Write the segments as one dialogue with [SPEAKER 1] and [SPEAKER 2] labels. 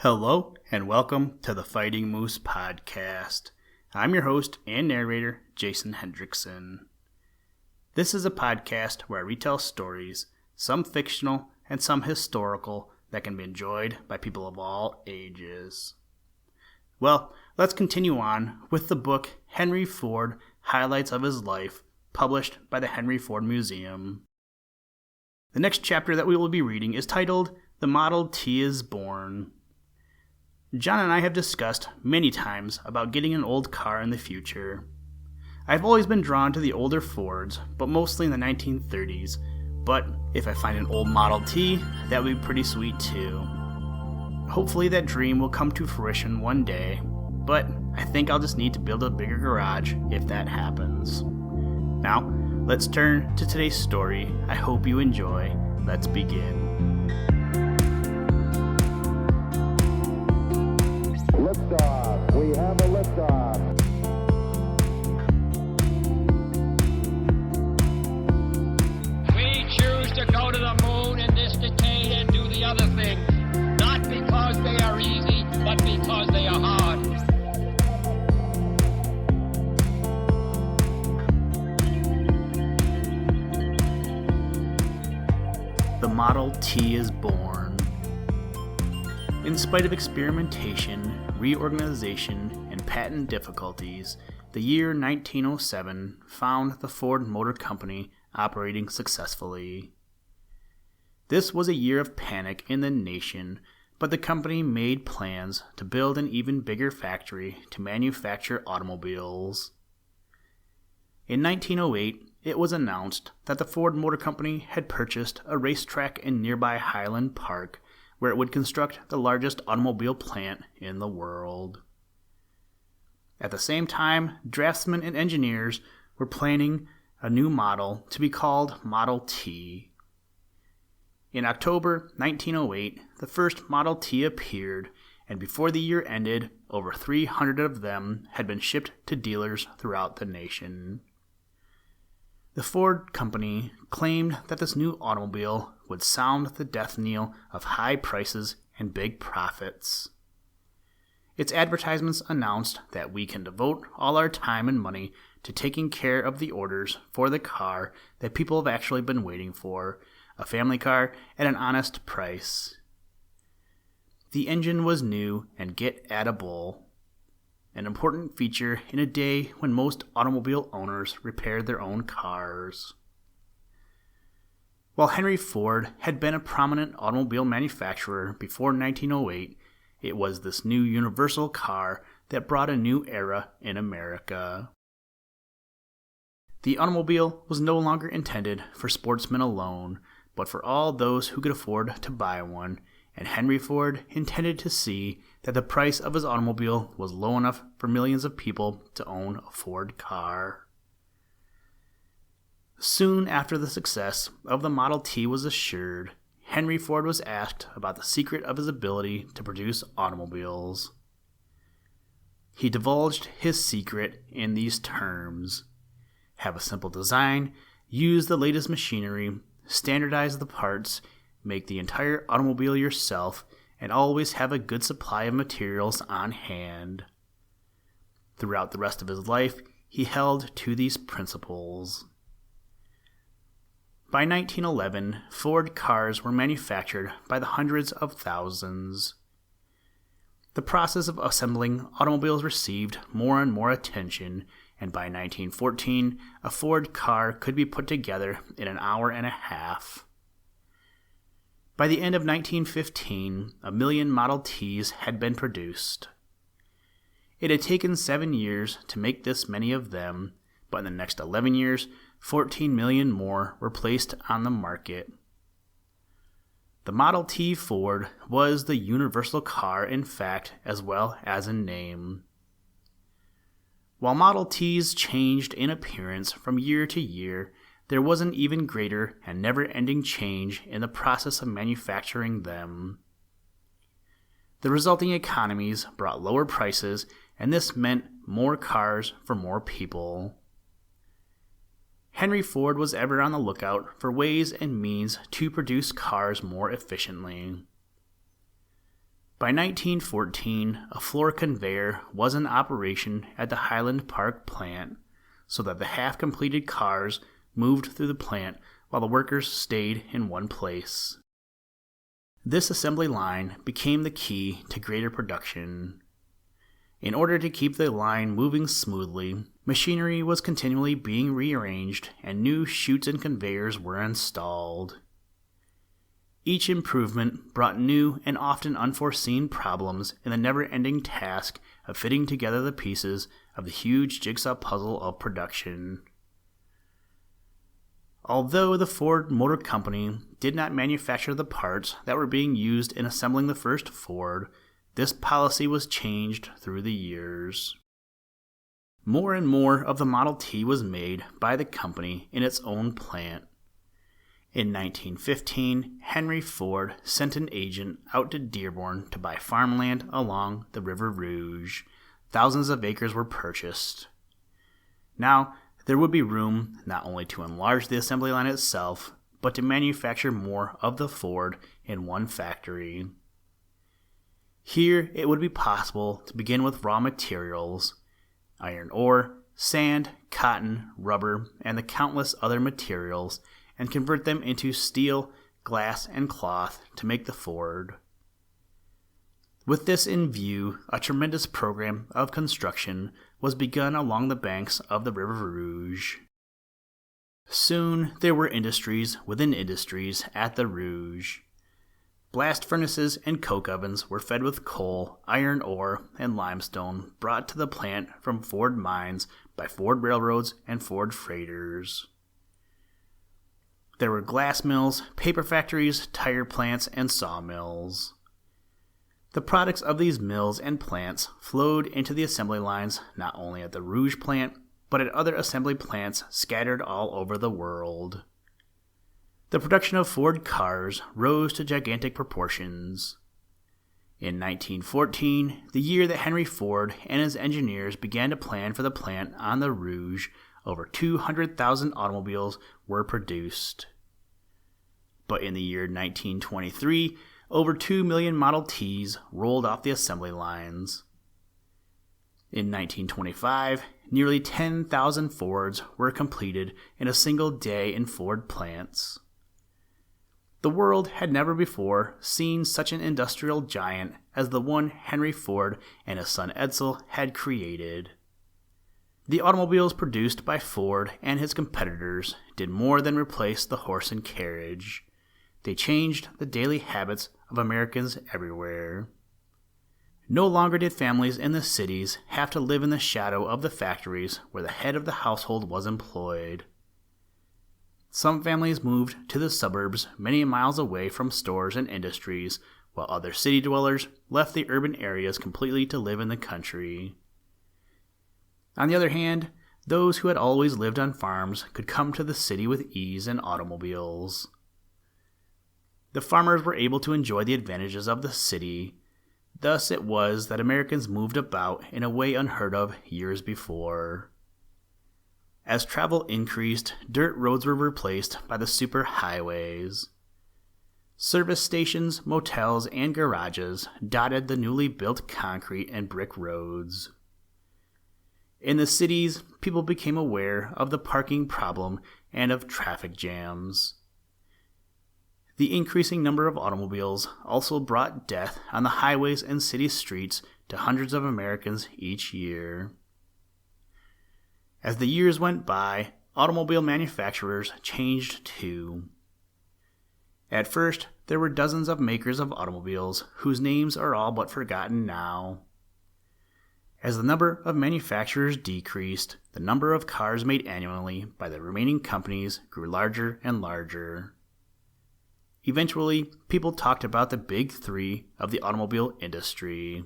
[SPEAKER 1] Hello, and welcome to the Fighting Moose Podcast. I'm your host and narrator, Jason Hendrickson. This is a podcast where I retell stories, some fictional and some historical, that can be enjoyed by people of all ages. Well, let's continue on with the book Henry Ford, Highlights of His Life, published by the Henry Ford Museum. The next chapter that we will be reading is titled, The Model T is Born. John and I have discussed many times about getting an old car in the future. I've always been drawn to the older Fords, but mostly in the 1930s, but if I find an old Model T, that would be pretty sweet too. Hopefully that dream will come to fruition one day, but I think I'll just need to build a bigger garage if that happens. Now, let's turn to today's story. I hope you enjoy. Let's begin.
[SPEAKER 2] Liftoff. We have a liftoff.
[SPEAKER 3] We choose to go to the moon in this decade and do the other things, not because they are easy, but because they are hard.
[SPEAKER 1] The Model T is born. In spite of experimentation, reorganization, and patent difficulties, the year 1907 found the Ford Motor Company operating successfully. This was a year of panic in the nation, but the company made plans to build an even bigger factory to manufacture automobiles. In 1908, it was announced that the Ford Motor Company had purchased a racetrack in nearby Highland Park, where it would construct the largest automobile plant in the world. At the same time, draftsmen and engineers were planning a new model to be called Model T. In October 1908, the first Model T appeared, and before the year ended, over 300 of them had been shipped to dealers throughout the nation. The Ford Company claimed that this new automobile would sound the death knell of high prices and big profits. Its advertisements announced that we can devote all our time and money to taking care of the orders for the car that people have actually been waiting for, a family car at an honest price. The engine was new and get-at-able, an important feature in a day when most automobile owners repaired their own cars. While Henry Ford had been a prominent automobile manufacturer before 1908, it was this new universal car that brought a new era in America. The automobile was no longer intended for sportsmen alone, but for all those who could afford to buy one, and Henry Ford intended to see that the price of his automobile was low enough for millions of people to own a Ford car. Soon after the success of the Model T was assured, Henry Ford was asked about the secret of his ability to produce automobiles. He divulged his secret in these terms: have a simple design, use the latest machinery, standardize the parts, make the entire automobile yourself, and always have a good supply of materials on hand. Throughout the rest of his life, he held to these principles. By 1911, Ford cars were manufactured by the hundreds of thousands. The process of assembling automobiles received more and more attention, and by 1914, a Ford car could be put together in an hour and a half. By the end of 1915, 1 million Model Ts had been produced. It had taken 7 years to make this many of them, but in the next 11 years, 14 million more were placed on the market. The Model T Ford was the universal car in fact as well as in name. While Model Ts changed in appearance from year to year, there was an even greater and never-ending change in the process of manufacturing them. The resulting economies brought lower prices, and this meant more cars for more people. Henry Ford was ever on the lookout for ways and means to produce cars more efficiently. By 1914, a floor conveyor was in operation at the Highland Park plant, so that the half-completed cars moved through the plant while the workers stayed in one place. This assembly line became the key to greater production. In order to keep the line moving smoothly, machinery was continually being rearranged and new chutes and conveyors were installed. Each improvement brought new and often unforeseen problems in the never-ending task of fitting together the pieces of the huge jigsaw puzzle of production. Although the Ford Motor Company did not manufacture the parts that were being used in assembling the first Ford, this policy was changed through the years. More and more of the Model T was made by the company in its own plant. In 1915, Henry Ford sent an agent out to Dearborn to buy farmland along the River Rouge. Thousands of acres were purchased. Now, there would be room not only to enlarge the assembly line itself, but to manufacture more of the Ford in one factory. Here, it would be possible to begin with raw materials, iron ore, sand, cotton, rubber, and the countless other materials, and convert them into steel, glass, and cloth to make the Ford. With this in view, a tremendous program of construction was begun along the banks of the River Rouge. Soon there were industries within industries at the Rouge. Blast furnaces and coke ovens were fed with coal, iron ore, and limestone brought to the plant from Ford mines by Ford railroads and Ford freighters. There were glass mills, paper factories, tire plants, and sawmills. The products of these mills and plants flowed into the assembly lines not only at the Rouge plant, but at other assembly plants scattered all over the world. The production of Ford cars rose to gigantic proportions. In 1914, the year that Henry Ford and his engineers began to plan for the plant on the Rouge, over 200,000 automobiles were produced. But in the year 1923, over 2 million Model Ts rolled off the assembly lines. In 1925, nearly 10,000 Fords were completed in a single day in Ford plants. The world had never before seen such an industrial giant as the one Henry Ford and his son Edsel had created. The automobiles produced by Ford and his competitors did more than replace the horse and carriage. They changed the daily habits of Americans everywhere. No longer did families in the cities have to live in the shadow of the factories where the head of the household was employed. Some families moved to the suburbs many miles away from stores and industries, while other city dwellers left the urban areas completely to live in the country. On the other hand, those who had always lived on farms could come to the city with ease in automobiles. The farmers were able to enjoy the advantages of the city. Thus it was that Americans moved about in a way unheard of years before. As travel increased, dirt roads were replaced by the superhighways. Service stations, motels, and garages dotted the newly built concrete and brick roads. In the cities, people became aware of the parking problem and of traffic jams. The increasing number of automobiles also brought death on the highways and city streets to hundreds of Americans each year. As the years went by, automobile manufacturers changed too. At first, there were dozens of makers of automobiles whose names are all but forgotten now. As the number of manufacturers decreased, the number of cars made annually by the remaining companies grew larger and larger. Eventually, people talked about the big three of the automobile industry.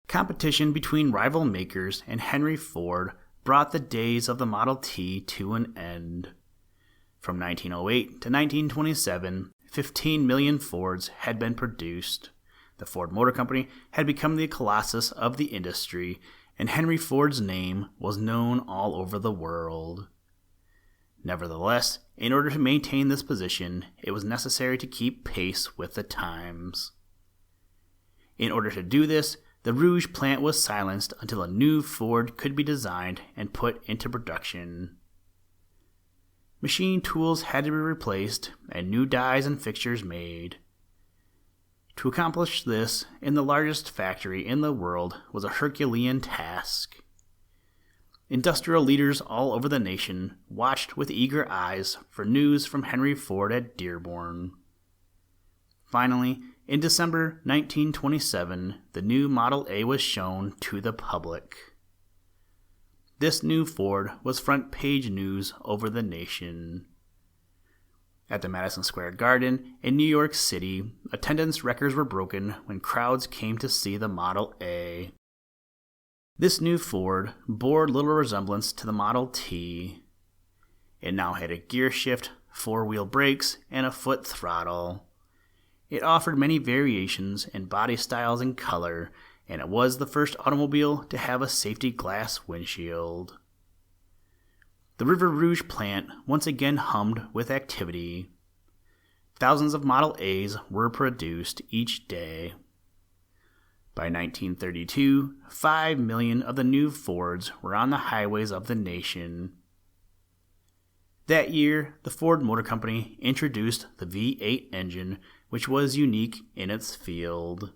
[SPEAKER 1] Competition between rival makers and Henry Ford brought the days of the Model T to an end. From 1908 to 1927, 15 million Fords had been produced. The Ford Motor Company had become the colossus of the industry, and Henry Ford's name was known all over the world. Nevertheless, in order to maintain this position, it was necessary to keep pace with the times. In order to do this, the Rouge plant was silenced until a new Ford could be designed and put into production. Machine tools had to be replaced and new dies and fixtures made. To accomplish this in the largest factory in the world was a Herculean task. Industrial leaders all over the nation watched with eager eyes for news from Henry Ford at Dearborn. Finally, in December 1927, the new Model A was shown to the public. This new Ford was front page news over the nation. At the Madison Square Garden in New York City, attendance records were broken when crowds came to see the Model A. This new Ford bore little resemblance to the Model T. It now had a gear shift, four-wheel brakes, and a foot throttle. It offered many variations in body styles and color, and it was the first automobile to have a safety glass windshield. The River Rouge plant once again hummed with activity. Thousands of Model A's were produced each day. By 1932, 5 million of the new Fords were on the highways of the nation. That year, the Ford Motor Company introduced the V8 engine, which was unique in its field.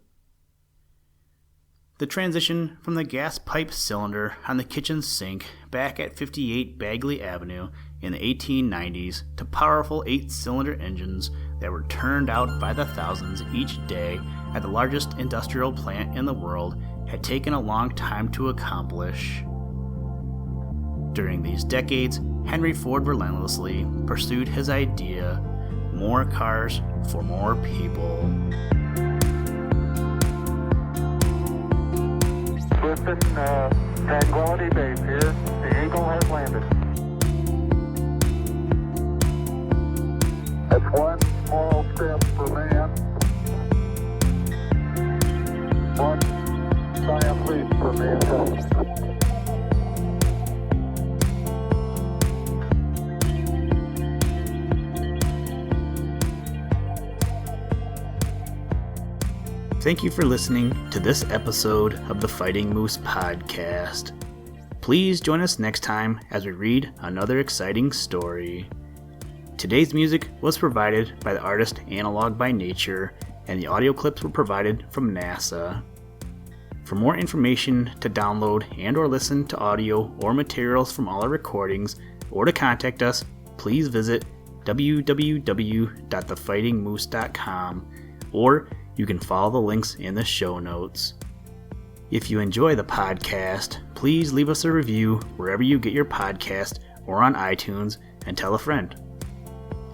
[SPEAKER 1] The transition from the gas pipe cylinder on the kitchen sink back at 58 Bagley Avenue in the 1890s to powerful 8-cylinder engines that were turned out by the thousands each day at the largest industrial plant in the world had taken a long time to accomplish. During these decades, Henry Ford relentlessly pursued his idea: more cars for more people.
[SPEAKER 2] Listen, Tranquility Base here. The Eagle has landed. That's one small step for man, one giant leap for mankind.
[SPEAKER 1] Thank you for listening to this episode of the Fighting Moose podcast. Please join us next time as we read another exciting story. Today's music was provided by the artist Analog by Nature, and the audio clips were provided from NASA. For more information to download and or listen to audio or materials from all our recordings, or to contact us, please visit www.thefightingmoose.com, or you can follow the links in the show notes. If you enjoy the podcast, please leave us a review wherever you get your podcast or on iTunes, and tell a friend.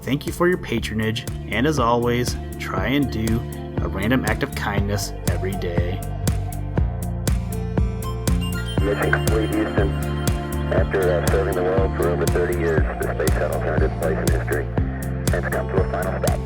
[SPEAKER 1] Thank you for your patronage, and as always, try and do a random act of kindness every day.
[SPEAKER 4] Mission complete, Houston. After serving the world for over 30 years, the space shuttle turned its place in history and has come to a final stop.